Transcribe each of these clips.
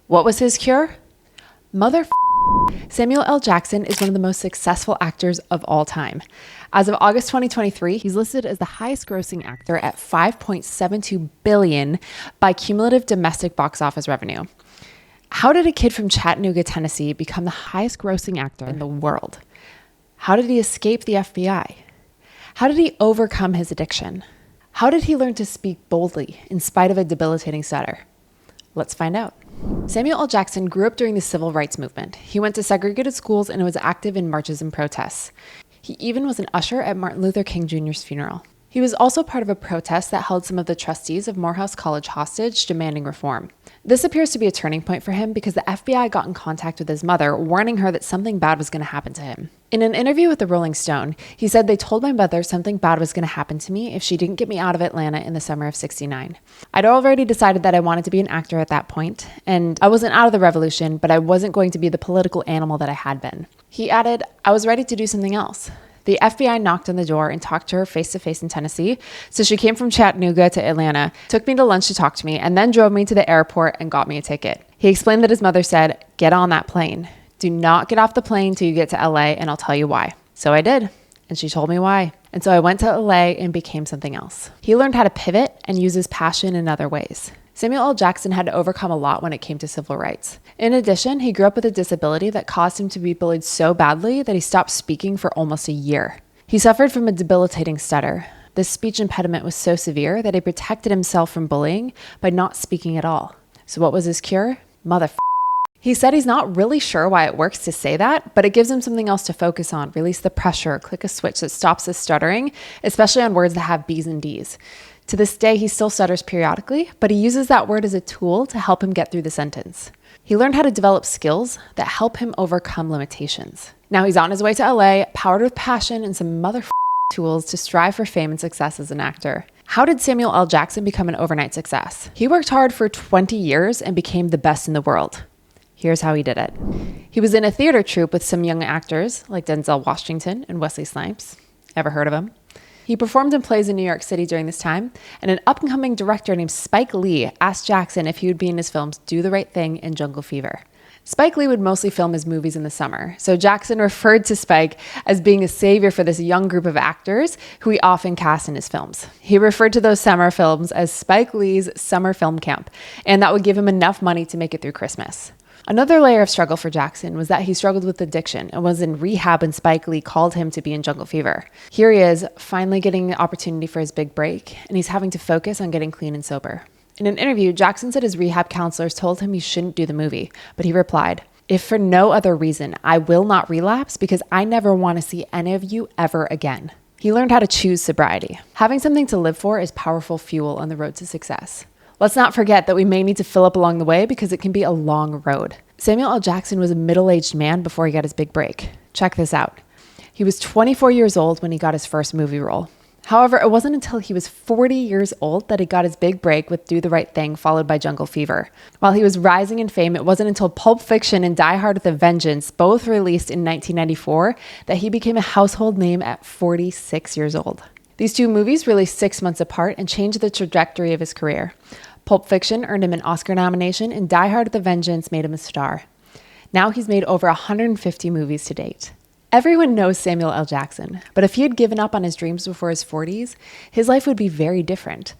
What was his cure? Motherf. Samuel L. Jackson is one of the most successful actors of all time. As of August 2023, he's listed as the highest grossing actor at $5.72 billion by cumulative domestic box office revenue. How did a kid from Chattanooga, Tennessee become the highest grossing actor in the world? How did he escape the FBI? How did he overcome his addiction? How did he learn to speak boldly in spite of a debilitating stutter? Let's find out. Samuel L. Jackson grew up during the civil rights movement. He went to segregated schools and was active in marches and protests. He even was an usher at Martin Luther King Jr.'s funeral. He was also part of a protest that held some of the trustees of Morehouse College hostage, demanding reform. This appears to be a turning point for him because the FBI got in contact with his mother, warning her that something bad was going to happen to him. In an interview with the Rolling Stone, he said, "They told my mother something bad was going to happen to me if she didn't get me out of Atlanta in the summer of '69. I'd already decided that I wanted to be an actor at that point, and I wasn't out of the revolution, but I wasn't going to be the political animal that I had been." He added, "I was ready to do something else." The FBI knocked on the door and talked to her face-to-face in Tennessee, so she came from Chattanooga to Atlanta, took me to lunch to talk to me, and then drove me to the airport and got me a ticket. He explained that his mother said, "Get on that plane. Do not get off the plane till you get to LA, and I'll tell you why." So I did, and she told me why. And so I went to LA and became something else. He learned how to pivot and use his passion in other ways. Samuel L. Jackson had to overcome a lot when it came to civil rights. In addition, he grew up with a disability that caused him to be bullied so badly that he stopped speaking for almost a year. He suffered from a debilitating stutter. This speech impediment was so severe that he protected himself from bullying by not speaking at all. So what was his cure? Motherf. He said he's not really sure why it works to say that, but it gives him something else to focus on, release the pressure, click a switch that stops the stuttering, especially on words that have B's and D's. To this day, he still stutters periodically, but he uses that word as a tool to help him get through the sentence. He learned how to develop skills that help him overcome limitations. Now he's on his way to LA, powered with passion and some tools to strive for fame and success as an actor. How did Samuel L. Jackson become an overnight success? He worked hard for 20 years and became the best in the world. Here's how he did it. He was in a theater troupe with some young actors like Denzel Washington and Wesley Snipes. Ever heard of him? He performed in plays in New York City during this time, and an up-and-coming director named Spike Lee asked Jackson if he would be in his films Do the Right Thing and Jungle Fever. Spike Lee would mostly film his movies in the summer, so Jackson referred to Spike as being a savior for this young group of actors who he often cast in his films. He referred to those summer films as Spike Lee's summer film camp, and that would give him enough money to make it through Christmas. Another layer of struggle for Jackson was that he struggled with addiction and was in rehab when Spike Lee called him to be in Jungle Fever. Here he is, finally getting the opportunity for his big break, and he's having to focus on getting clean and sober. In an interview, Jackson said his rehab counselors told him he shouldn't do the movie, but he replied, "If for no other reason, I will not relapse because I never want to see any of you ever again." He learned how to choose sobriety. Having something to live for is powerful fuel on the road to success. Let's not forget that we may need to fill up along the way because it can be a long road. Samuel L. Jackson was a middle-aged man before he got his big break. Check this out. He was 24 years old when he got his first movie role. However, it wasn't until he was 40 years old that he got his big break with Do the Right Thing, followed by Jungle Fever. While he was rising in fame, it wasn't until Pulp Fiction and Die Hard with a Vengeance, both released in 1994, that he became a household name at 46 years old. These two movies released 6 months apart and changed the trajectory of his career. Pulp Fiction earned him an Oscar nomination, and Die Hard with a Vengeance made him a star. Now he's made over 150 movies to date. Everyone knows Samuel L. Jackson, but if he had given up on his dreams before his 40s, his life would be very different.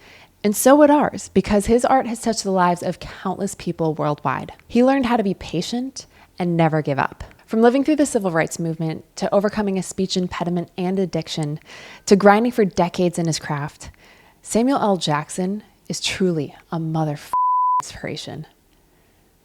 And so would ours, because his art has touched the lives of countless people worldwide. He learned how to be patient and never give up. From living through the civil rights movement, to overcoming a speech impediment and addiction, to grinding for decades in his craft, Samuel L. Jackson is truly a inspiration.